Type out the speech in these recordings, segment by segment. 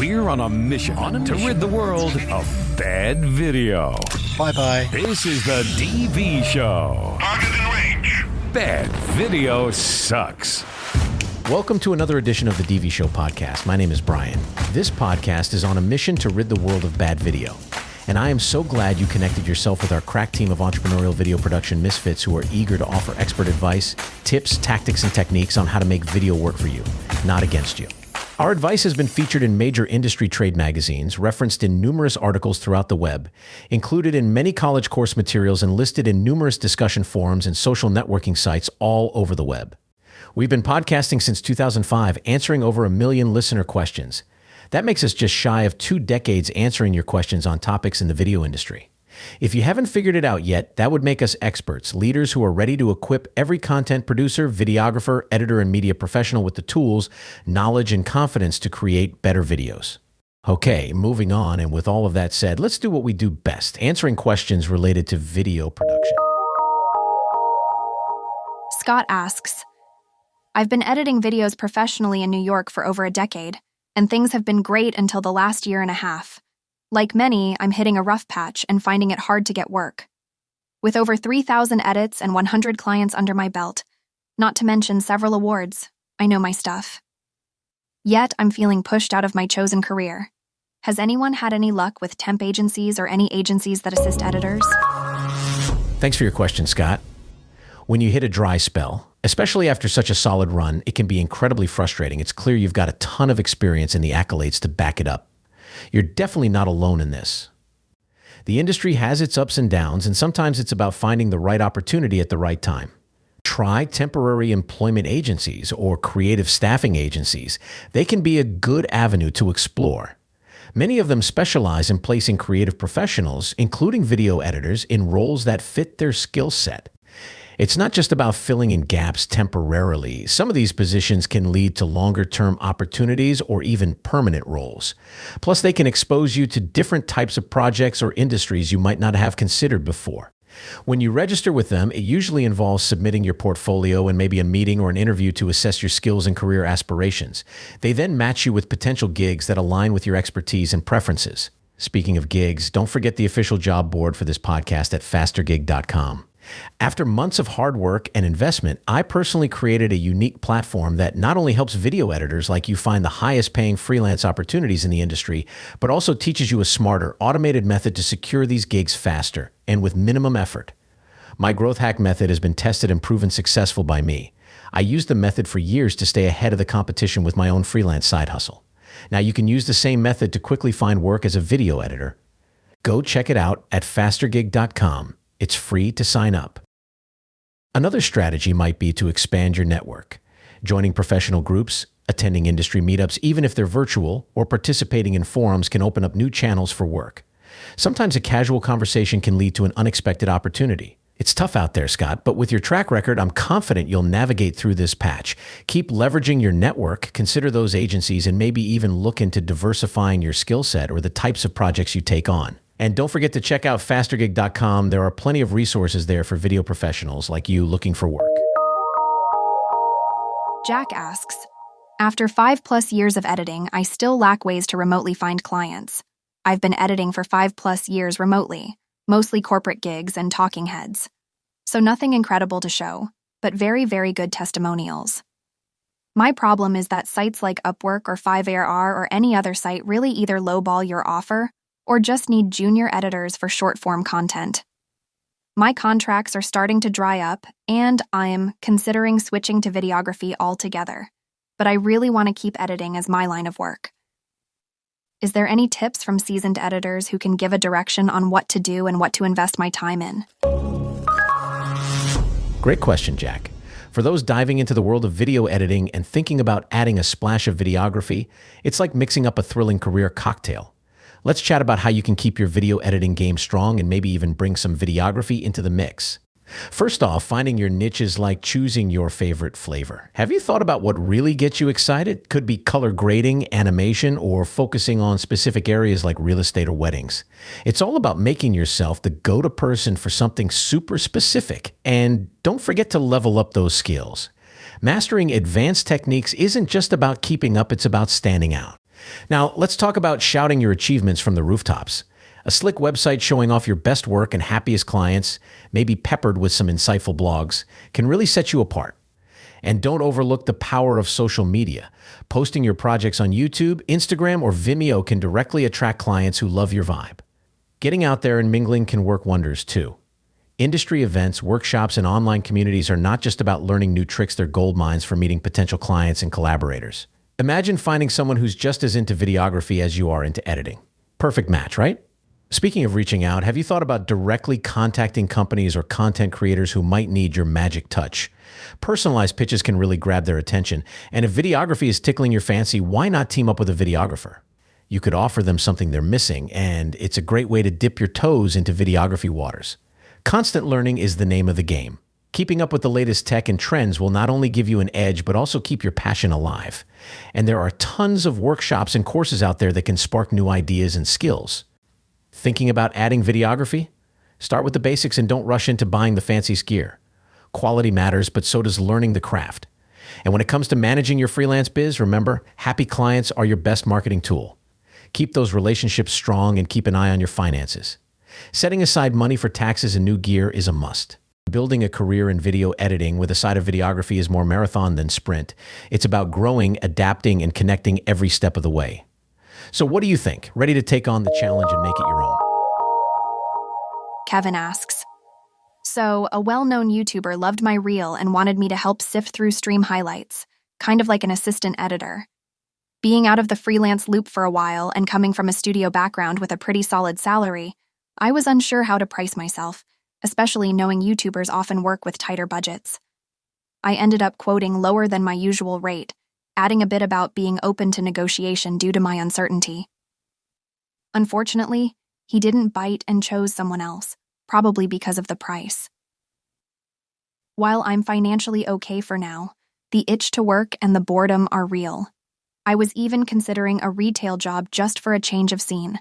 We're on a mission to rid the world of bad video. Bye-bye. This is the DV Show. Target in range. Bad video sucks. Welcome to another edition of the DV Show podcast. My name is Brian. This podcast is on a mission to rid the world of bad video. And I am so glad you connected yourself with our crack team of entrepreneurial video production misfits who are eager to offer expert advice, tips, tactics, and techniques on how to make video work for you, not against you. Our advice has been featured in major industry trade magazines, referenced in numerous articles throughout the web, included in many college course materials, and listed in numerous discussion forums and social networking sites all over the web. We've been podcasting since 2005, answering over 1 million listener questions. That makes us just shy of 2 decades answering your questions on topics in the video industry. If you haven't figured it out yet, that would make us experts, leaders who are ready to equip every content producer, videographer, editor, and media professional with the tools, knowledge, and confidence to create better videos. Okay, moving on, and with all of that said, let's do what we do best, answering questions related to video production. Scott asks, I've been editing videos professionally in New York for over a decade, and things have been great until the last year and a half. Like many, I'm hitting a rough patch and finding it hard to get work. With over 3,000 edits and 100 clients under my belt, not to mention several awards, I know my stuff. Yet, I'm feeling pushed out of my chosen career. Has anyone had any luck with temp agencies or any agencies that assist editors? Thanks for your question, Scott. When you hit a dry spell, especially after such a solid run, it can be incredibly frustrating. It's clear you've got a ton of experience and the accolades to back it up. You're definitely not alone in this. The industry has its ups and downs, and sometimes it's about finding the right opportunity at the right time. Try temporary employment agencies or creative staffing agencies. They can be a good avenue to explore. Many of them specialize in placing creative professionals, including video editors, in roles that fit their skill set. It's not just about filling in gaps temporarily. Some of these positions can lead to longer-term opportunities or even permanent roles. Plus, they can expose you to different types of projects or industries you might not have considered before. When you register with them, it usually involves submitting your portfolio and maybe a meeting or an interview to assess your skills and career aspirations. They then match you with potential gigs that align with your expertise and preferences. Speaking of gigs, don't forget the official job board for this podcast at fastergig.com. After months of hard work and investment, I personally created a unique platform that not only helps video editors like you find the highest paying freelance opportunities in the industry, but also teaches you a smarter, automated method to secure these gigs faster and with minimum effort. My growth hack method has been tested and proven successful by me. I used the method for years to stay ahead of the competition with my own freelance side hustle. Now you can use the same method to quickly find work as a video editor. Go check it out at fastergig.com. It's free to sign up. Another strategy might be to expand your network. Joining professional groups, attending industry meetups, even if they're virtual, or participating in forums can open up new channels for work. Sometimes a casual conversation can lead to an unexpected opportunity. It's tough out there, Scott, but with your track record, I'm confident you'll navigate through this patch. Keep leveraging your network, consider those agencies, and maybe even look into diversifying your skill set or the types of projects you take on. And don't forget to check out fastergig.com. There are plenty of resources there for video professionals like you looking for work. Jack asks, after 5+ years of editing, I still lack ways to remotely find clients. I've been editing for 5+ years remotely, mostly corporate gigs and talking heads. So nothing incredible to show, but very, very good testimonials. My problem is that sites like Upwork or 5ARR or any other site really either lowball your offer or just need junior editors for short-form content. My contracts are starting to dry up, and I'm considering switching to videography altogether, but I really want to keep editing as my line of work. Is there any tips from seasoned editors who can give a direction on what to do and what to invest my time in? Great question, Jack. For those diving into the world of video editing and thinking about adding a splash of videography, it's like mixing up a thrilling career cocktail. Let's chat about how you can keep your video editing game strong and maybe even bring some videography into the mix. First off, finding your niche is like choosing your favorite flavor. Have you thought about what really gets you excited? Could be color grading, animation, or focusing on specific areas like real estate or weddings. It's all about making yourself the go-to person for something super specific. And don't forget to level up those skills. Mastering advanced techniques isn't just about keeping up, it's about standing out. Now, let's talk about shouting your achievements from the rooftops. A slick website showing off your best work and happiest clients, maybe peppered with some insightful blogs, can really set you apart. And don't overlook the power of social media. Posting your projects on YouTube, Instagram, or Vimeo can directly attract clients who love your vibe. Getting out there and mingling can work wonders too. Industry events, workshops, and online communities are not just about learning new tricks, they're gold mines for meeting potential clients and collaborators. Imagine finding someone who's just as into videography as you are into editing. Perfect match, right? Speaking of reaching out, have you thought about directly contacting companies or content creators who might need your magic touch? Personalized pitches can really grab their attention, and if videography is tickling your fancy, why not team up with a videographer? You could offer them something they're missing, and it's a great way to dip your toes into videography waters. Constant learning is the name of the game. Keeping up with the latest tech and trends will not only give you an edge, but also keep your passion alive. And there are tons of workshops and courses out there that can spark new ideas and skills. Thinking about adding videography? Start with the basics and don't rush into buying the fanciest gear. Quality matters, but so does learning the craft. And when it comes to managing your freelance biz, remember, happy clients are your best marketing tool. Keep those relationships strong and keep an eye on your finances. Setting aside money for taxes and new gear is a must. Building a career in video editing with a side of videography is more marathon than sprint. It's about growing, adapting, and connecting every step of the way. So what do you think? Ready to take on the challenge and make it your own? Kevin asks, so a well-known YouTuber loved my reel and wanted me to help sift through stream highlights, kind of like an assistant editor. Being out of the freelance loop for a while and coming from a studio background with a pretty solid salary, I was unsure how to price myself, especially knowing YouTubers often work with tighter budgets. I ended up quoting lower than my usual rate, adding a bit about being open to negotiation due to my uncertainty. Unfortunately, he didn't bite and chose someone else, probably because of the price. While I'm financially okay for now, the itch to work and the boredom are real. I was even considering a retail job just for a change of scene.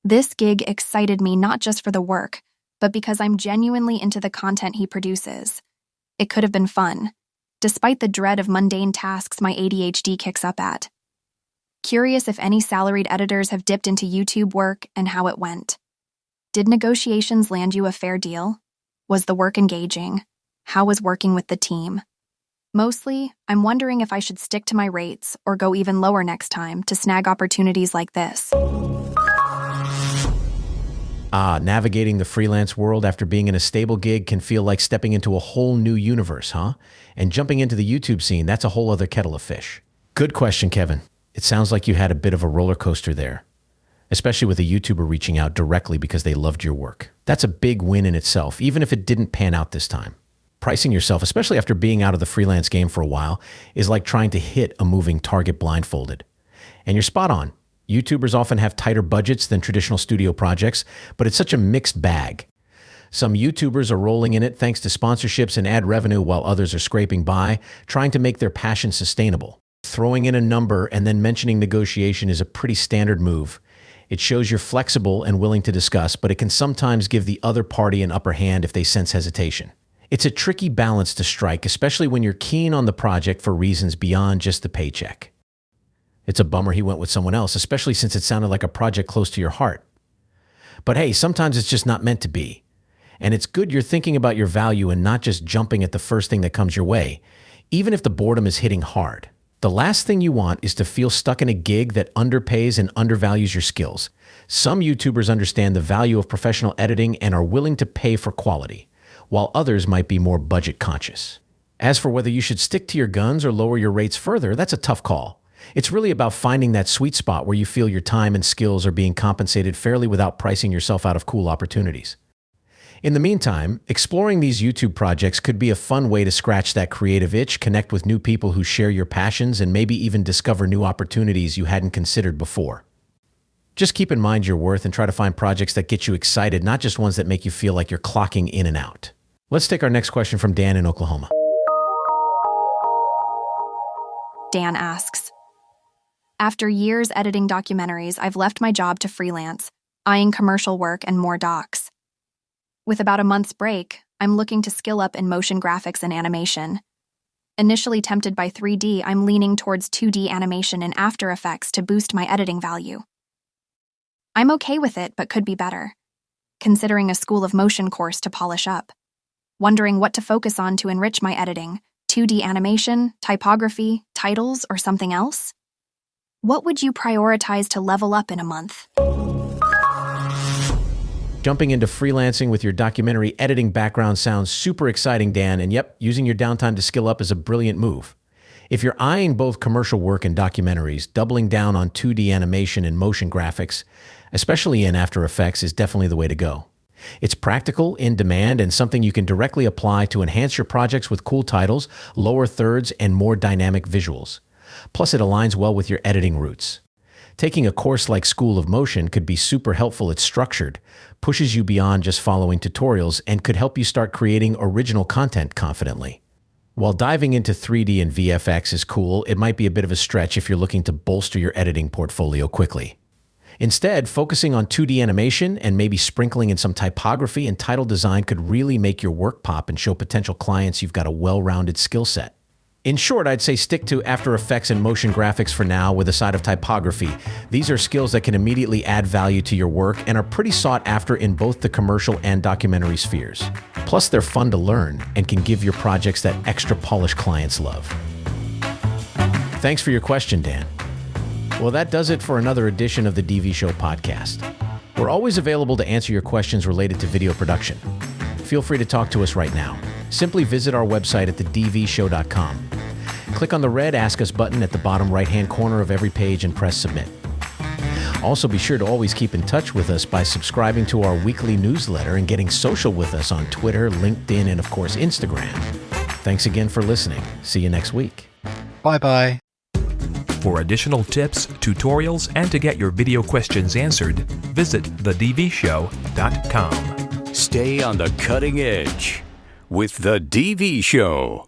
This gig excited me not just for the work, but because I'm genuinely into the content he produces. It could have been fun, despite the dread of mundane tasks my ADHD kicks up at. Curious if any salaried editors have dipped into YouTube work and how it went. Did negotiations land you a fair deal? Was the work engaging? How was working with the team? Mostly, I'm wondering if I should stick to my rates or go even lower next time to snag opportunities like this. Navigating the freelance world after being in a stable gig can feel like stepping into a whole new universe, huh? And jumping into the YouTube scene, that's a whole other kettle of fish. Good question, Kevin. It sounds like you had a bit of a roller coaster there, especially with a YouTuber reaching out directly because they loved your work. That's a big win in itself, even if it didn't pan out this time. Pricing yourself, especially after being out of the freelance game for a while, is like trying to hit a moving target blindfolded. And you're spot on. YouTubers often have tighter budgets than traditional studio projects, but it's such a mixed bag. Some YouTubers are rolling in it thanks to sponsorships and ad revenue, while others are scraping by, trying to make their passion sustainable. Throwing in a number and then mentioning negotiation is a pretty standard move. It shows you're flexible and willing to discuss, but it can sometimes give the other party an upper hand if they sense hesitation. It's a tricky balance to strike, especially when you're keen on the project for reasons beyond just the paycheck. It's a bummer he went with someone else, especially since it sounded like a project close to your heart. But hey, sometimes it's just not meant to be. And it's good you're thinking about your value and not just jumping at the first thing that comes your way, even if the boredom is hitting hard. The last thing you want is to feel stuck in a gig that underpays and undervalues your skills. Some YouTubers understand the value of professional editing and are willing to pay for quality, while others might be more budget conscious. As for whether you should stick to your guns or lower your rates further, that's a tough call. It's really about finding that sweet spot where you feel your time and skills are being compensated fairly without pricing yourself out of cool opportunities. In the meantime, exploring these YouTube projects could be a fun way to scratch that creative itch, connect with new people who share your passions, and maybe even discover new opportunities you hadn't considered before. Just keep in mind your worth and try to find projects that get you excited, not just ones that make you feel like you're clocking in and out. Let's take our next question from Dan in Oklahoma. Dan asks, after years editing documentaries, I've left my job to freelance, eyeing commercial work and more docs. With about a month's break, I'm looking to skill up in motion graphics and animation. Initially tempted by 3D, I'm leaning towards 2D animation in After Effects to boost my editing value. I'm okay with it, but could be better. Considering a School of Motion course to polish up. Wondering what to focus on to enrich my editing: 2D animation, typography, titles, or something else? What would you prioritize to level up in a month? Jumping into freelancing with your documentary editing background sounds super exciting, Dan, and yep, using your downtime to skill up is a brilliant move. If you're eyeing both commercial work and documentaries, doubling down on 2D animation and motion graphics, especially in After Effects, is definitely the way to go. It's practical, in demand, and something you can directly apply to enhance your projects with cool titles, lower thirds, and more dynamic visuals. Plus, it aligns well with your editing roots. Taking a course like School of Motion could be super helpful. It's structured, pushes you beyond just following tutorials, and could help you start creating original content confidently. While diving into 3D and VFX is cool, it might be a bit of a stretch if you're looking to bolster your editing portfolio quickly. Instead, focusing on 2D animation and maybe sprinkling in some typography and title design could really make your work pop and show potential clients you've got a well-rounded skill set. In short, I'd say stick to After Effects and motion graphics for now with a side of typography. These are skills that can immediately add value to your work and are pretty sought after in both the commercial and documentary spheres. Plus, they're fun to learn and can give your projects that extra polish clients love. Thanks for your question, Dan. Well, that does it for another edition of the DV Show podcast. We're always available to answer your questions related to video production. Feel free to talk to us right now. Simply visit our website at thedvshow.com. Click on the red Ask Us button at the bottom right-hand corner of every page and press Submit. Also, be sure to always keep in touch with us by subscribing to our weekly newsletter and getting social with us on Twitter, LinkedIn, and of course, Instagram. Thanks again for listening. See you next week. Bye-bye. For additional tips, tutorials, and to get your video questions answered, visit thedvshow.com. Stay on the cutting edge with The DV Show.